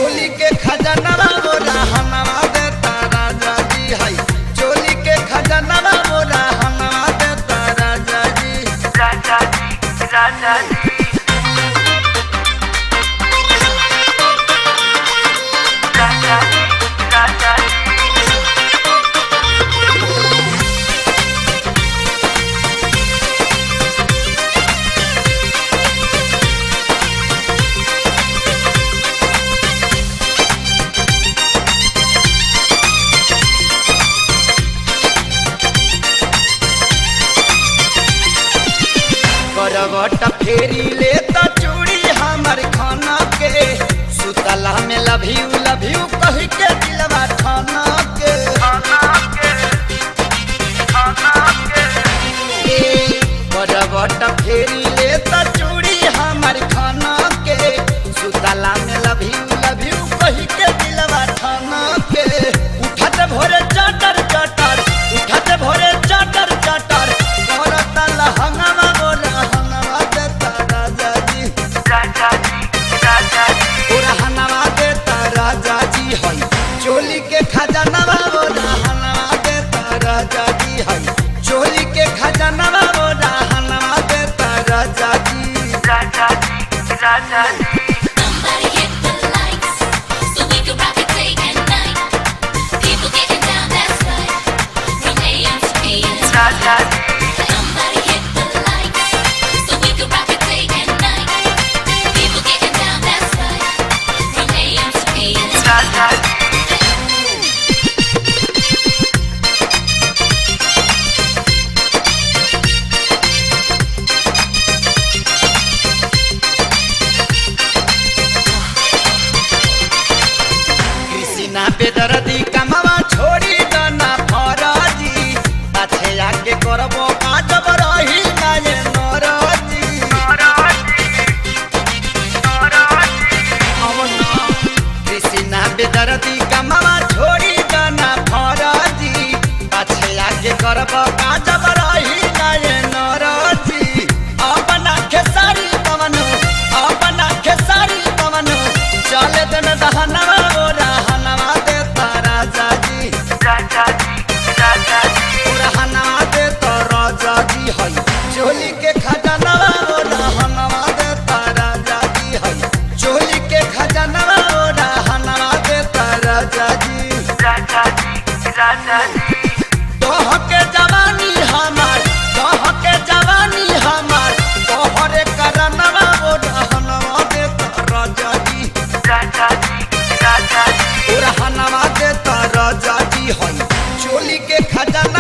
चोली के खजाना मोरा हनवा देता राजा जी है। चोली के खजाना मोरा हनवा देता राजा जी। राजा जी राजा जी राजा जी राजा जी करवट फेरी लेता चूड़ी हमार खाना के सुतला में लव यू कह के दिलवा खाना के। करवट फेरी लेता चूड़ी हमार खाना के सुतला में लव यू कह के दिलवा खाना के। उठत भोरे चटर चटर उठत भोरे चटर चटर करता लहंगवा मोरा हनवा देता राजा जी। राजा जी राजा जी मोरा हनवा देता राजा जी है। चोली के खजाना मोरा हनवा देता राजा जी है। चोली के खजाना मोरा हनवा देता राजा जी। राजा जी राजा जी Somebody hit the lights so we can rock it day and night. People getting down, that's right, from AM to PM. राजा जी Somebody hit the lights so we can rock it day and night. People getting down, that's right, from AM to PM. राजा जी कृष्णा बेदर्दी कमवा छोड़ी दना फराजी पाछे आके करबो काजब रही ना ये नरजी। कृष्णा बेदर्दी कमवा छोड़ी दना फराजी पाछे आके करबो काजब रही ना ये नरजी। अपना खेसारी पवनो अपना खेसारी पवनो चले दिन दहनवा मोरा हनवा देता राजा जी। राजा जी राजा जी मोरा हनवा देता राजा जी है। चोली के खजाना मोरा हनवा देता राजा जी है। चोली के खजाना मोरा हनवा देता राजा जी। राजा जी राजा जी तोह के जवानी हमार तोह के जवानी हमार तोहरे करनवा मोरा हनवा देता राजा जी। राजा जी राजा जी मोरा हनवा देता राजा जी है। चोली के खजाना